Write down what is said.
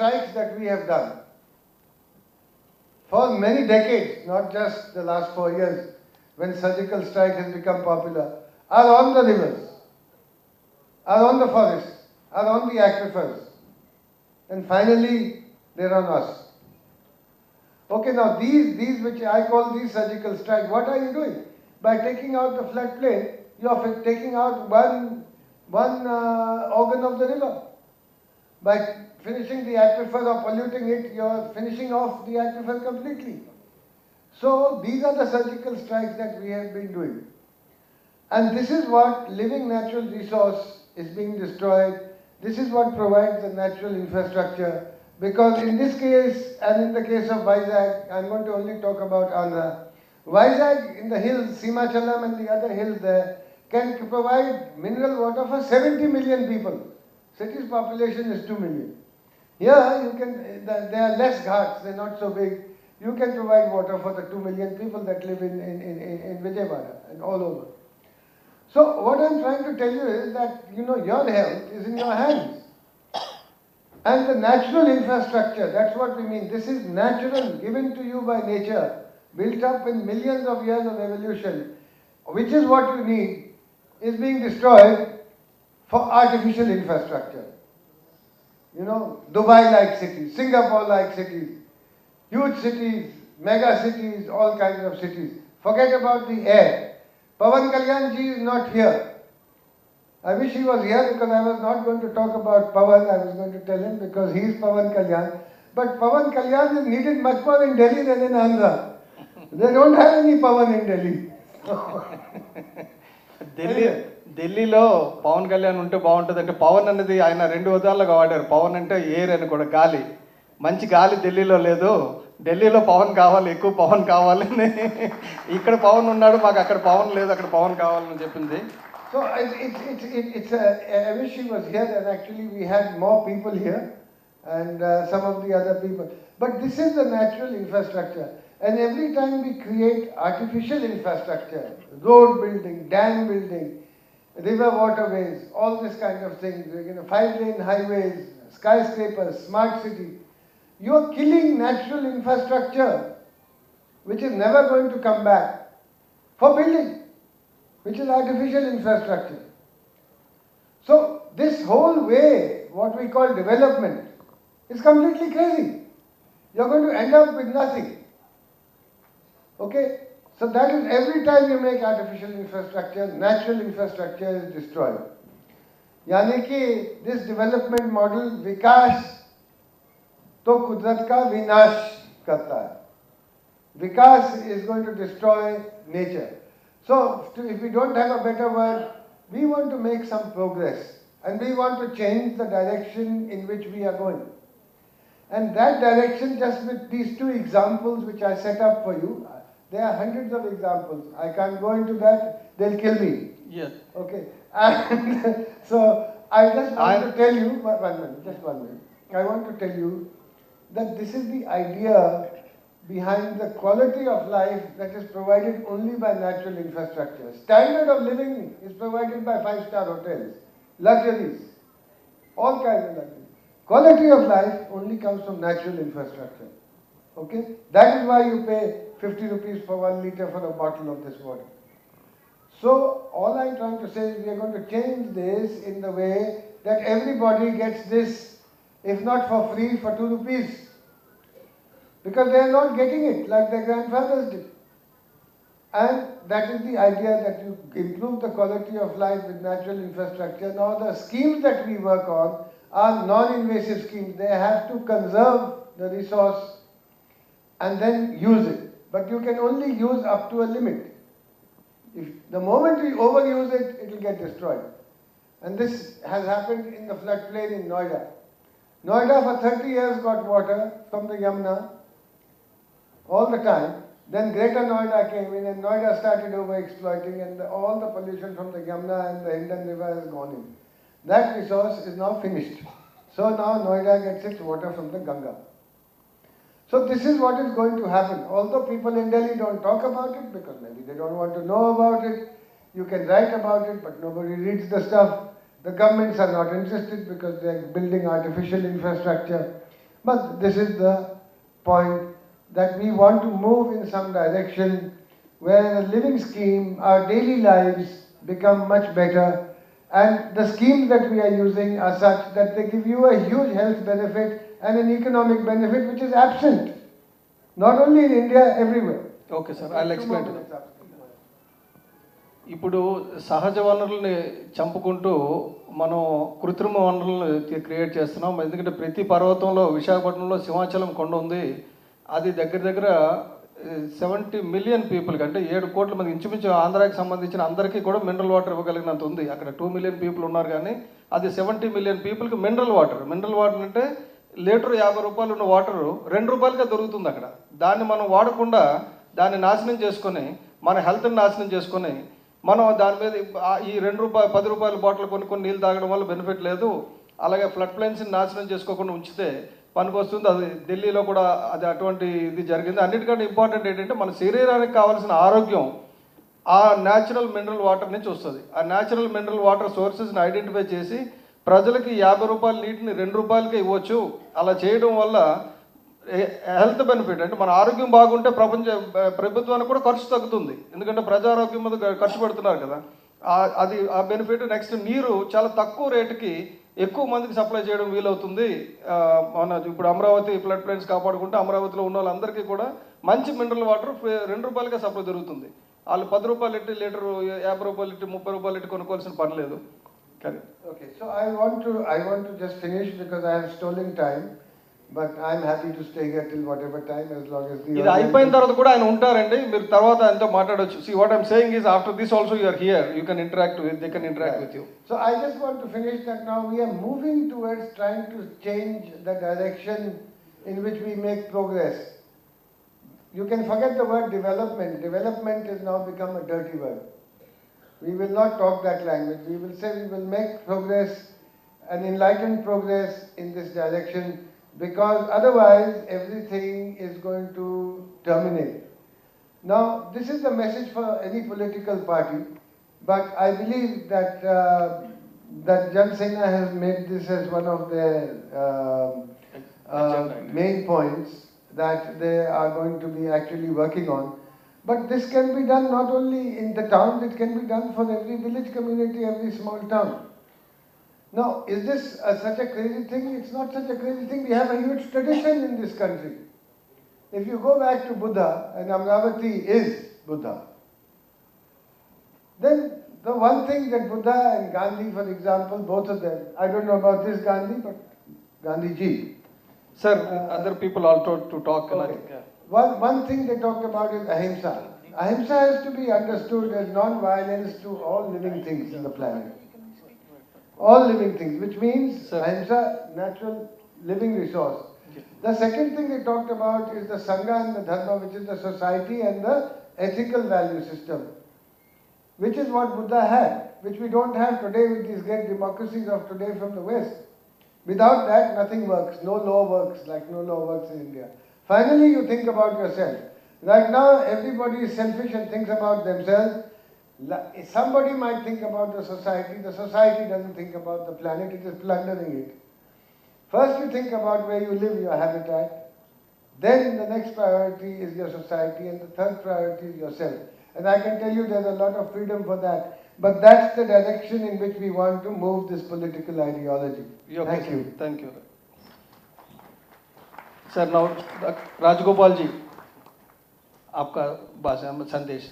strikes that we have done for many decades, not just the last 4 years, when surgical strike has become popular, are on the rivers, are on the forests, are on the aquifers, and finally they're on us. Okay, now these which I call these surgical strikes, what are you doing? By taking out the floodplain, you are taking out one organ of the river. By finishing the aquifer or polluting it, you are finishing off the aquifer completely. So these are the surgical strikes that we have been doing. And this is what living natural resource is being destroyed. This is what provides the natural infrastructure. Because in this case, and in the case of Vizag, I'm going to only talk about Andhra. Vizag in the hills, Simachalam and the other hills there, can provide mineral water for 70 million people. City's population is 2 million. Here, you can, they are less ghats, they're not so big. You can provide water for the 2 million people that live in Vijayawada and all over. So what I'm trying to tell you is that, your health is in your hands. And the natural infrastructure, that's what we mean. This is natural, given to you by nature, built up in millions of years of evolution, which is what you need, is being destroyed for artificial infrastructure. Dubai-like cities, Singapore-like cities, huge cities, mega cities, all kinds of cities. Forget about the air. Pawan Kalyan ji is not here. I wish he was here because I was not going to talk about Pawan. I was going to tell him because he is Pawan Kalyan. But Pawan Kalyan is needed much more in Delhi than in Andhra. They don't have any Pawan in Delhi. ఢిల్లీలో పవన్ కళ్యాణ్ ఉంటే బాగుంటుంది అంటే పవన్ అనేది ఆయన 2 విధాలుగా వాడారు. పవన్ అంటే air అని కూడా, గాలి. మంచి గాలి ఢిల్లీలో లేదు, ఢిల్లీలో పవన్ కావాలి, ఎక్కువ పవన్ కావాలని. ఇక్కడ పవన్ ఉన్నాడు, మాకు అక్కడ పవన్ లేదు, అక్కడ పవన్ కావాలని చెప్పింది. So I wish he was here, and actually we had more people here and some of the other people. But this is the natural infrastructure. And every time we create artificial infrastructure, road building, dam building, river waterways, all this kind of things, 5-lane highways, skyscrapers, smart city, you are killing natural infrastructure, which is never going to come back, for building, which is artificial infrastructure. So this whole way, what we call development, is completely crazy. You're going to end up with nothing. Okay? So that is, every time you make artificial infrastructure, natural infrastructure is destroyed. यानी कि this development model विकास तो कुदरत का विनाश करता है. विकास is going to destroy nature. So if we don't have a better word, we want to make some progress and we want to change the direction in which we are going. And that direction, just with these 2 examples which I set up for you, there are hundreds of examples. I can't go into that, they'll kill me. Yes. Okay. And so I just want to tell you, one minute. I want to tell you that this is the idea behind the quality of life that is provided only by natural infrastructure. Standard of living is provided by 5-star hotels, luxuries, all kinds of luxuries. Quality of life only comes from natural infrastructure. Okay? That is why you pay 50 rupees for 1 liter for a bottle of this water. So all I'm trying to say is we are going to change this in the way that everybody gets this, if not for free, for 2 rupees. Because they are not getting it like their grandfathers did. And that is the idea, that you improve the quality of life with natural infrastructure. Now the schemes that we work on are non-invasive schemes. They have to conserve the resource and then use it. But you can only use up to a limit. If the moment we overuse it, it will get destroyed. And this has happened in the floodplain in Noida. Noida for 30 years got water from the Yamuna all the time. Then Greater Noida came in and Noida started over-exploiting, and all the pollution from the Yamuna and the Indian River has gone in. That resource is now finished. So now Noida gets its water from the Ganga. So this is what is going to happen. Although people in Delhi don't talk about it because maybe they don't want to know about it. You can write about it, but nobody reads the stuff. The governments are not interested because they are building artificial infrastructure. But this is the point, that we want to move in some direction where the living scheme, our daily lives become much better, and the schemes that we are using are such that they give you a huge health benefit and an economic benefit which is absent, not only in India, everywhere. Okay, sir. I'll explain to that. ఇప్పుడు సహజ వనరుల్ని చంపుకుంటూ మనం కృత్రిమ వనరులను create చేస్తున్నాం. ఎందుకంటే ప్రతి పర్వతంలో, విశాఖపట్నంలో సింహాచలం కొండ ఉంది. అది దగ్గర 70 మిలియన్ పీపుల్కి, అంటే 7 కోట్ల మంది, ఇంచుమించు ఆంధ్రాకి సంబంధించిన అందరికీ కూడా మినరల్ వాటర్ ఇవ్వగలిగినంత ఉంది. అక్కడ 2 మిలియన్ పీపుల్ ఉన్నారు, కానీ అది 70 మిలియన్ పీపుల్కి మినరల్ వాటర్ అంటే లీటర్ 50 రూపాయలు ఉన్న వాటరు 2 రూపాయలకే దొరుకుతుంది అక్కడ. దాన్ని మనం వాడకుండా దాన్ని నాశనం చేసుకొని, మన హెల్త్ని నాశనం చేసుకొని, మనం దాని మీద ఈ 2 రూపాయలు 10 రూపాయల బాటిల్ కొన్ని నీళ్ళు తాగడం వల్ల బెనిఫిట్ లేదు. అలాగే ఫ్లడ్ ప్లైన్స్ని నాశనం చేసుకోకుండా ఉంచితే పనికి వస్తుంది. అది ఢిల్లీలో కూడా అది అటువంటి ఇది జరిగింది. అన్నిటికంటే ఇంపార్టెంట్ ఏంటంటే మన శరీరానికి కావాల్సిన ఆరోగ్యం ఆ న్యాచురల్ మినరల్ వాటర్ నుంచి వస్తుంది. ఆ న్యాచురల్ మినరల్ వాటర్ సోర్సెస్ని ఐడెంటిఫై చేసి ప్రజలకి 50 రూపాయల నీటిని 2 రూపాయలకే ఇవ్వచ్చు. అలా చేయడం వల్ల హెల్త్ బెనిఫిట్, అంటే మన ఆరోగ్యం బాగుంటే ప్రభుత్వానికి కూడా ఖర్చు తగ్గుతుంది. ఎందుకంటే ప్రజారోగ్యం మీద ఖర్చు పెడుతున్నారు కదా, అది ఆ బెనిఫిట్. నెక్స్ట్, నీరు చాలా తక్కువ రేటుకి ఎక్కువ మందికి సప్లై చేయడం వీలవుతుంది. మన ఇప్పుడు అమరావతి ఫ్లడ్ ప్లైన్స్ కాపాడుకుంటే అమరావతిలో ఉన్న వాళ్ళందరికీ కూడా మంచి మినరల్ వాటర్ 2 రూపాయలకే సప్లై జరుగుతుంది. వాళ్ళు 10 రూపాయలు ఇట్టి లీటరు, 50 రూపాయలు ఇట్టి, 30 రూపాయలు ఇట్టి కొనుక్కోవాల్సిన పని లేదు. Okay, so I want to just finish because I have stolen time, but I am happy to stay here till whatever time, as long as the. ఇది అయిపోయిన తర్వాత కూడా ఆయన ఉంటారండి, మీరు తర్వాత ఆయనతో మాట్లాడొచ్చు. See, what I'm saying is, after this also you are here, you can interact with, they can interact with you. So I just want to finish that now we are moving towards trying to change the direction in which we make progress. You can forget the word development. Development has now become a dirty word. We will not talk that language. We will say we will make progress, an enlightened progress in this direction, because otherwise everything is going to terminate. Now, this is the message for any political party, but I believe that that Janasena has made this as one of their main points that they are going to be actually working on. But this can be done not only in the towns, it can be done for every village community, every small town. Now, is this such a crazy thing? It's not such a crazy thing. We have a huge tradition in this country. If you go back to Buddha, and Amravati is Buddha, then the one thing that Buddha and Gandhi, for example, both of them, I don't know about this Gandhi, but Gandhiji. Sir, other people also to talk. Okay. One thing they talked about is ahimsa. Ahimsa has to be understood as non-violence to all living things in the planet. All living things, which means ahimsa, natural living resource. The second thing they talked about is the Sangha and the Dharma, which is the society and the ethical value system, which is what Buddha had, which we don't have today with these great democracies of today from the West. Without that, nothing works. No law works, like no law works in India. Finally, you think about yourself. Right now, everybody is selfish and thinks about themselves. Somebody might think about the society doesn't think about the planet, it is plundering it. First you think about where you live, your habitat, then the next priority is your society, and the third priority is yourself. And I can tell you there's a lot of freedom for that, but that's the direction in which we want to move this political ideology. Thank you. Thank you. Sir, now Rajgopal ji, आपका भाषण में संदेश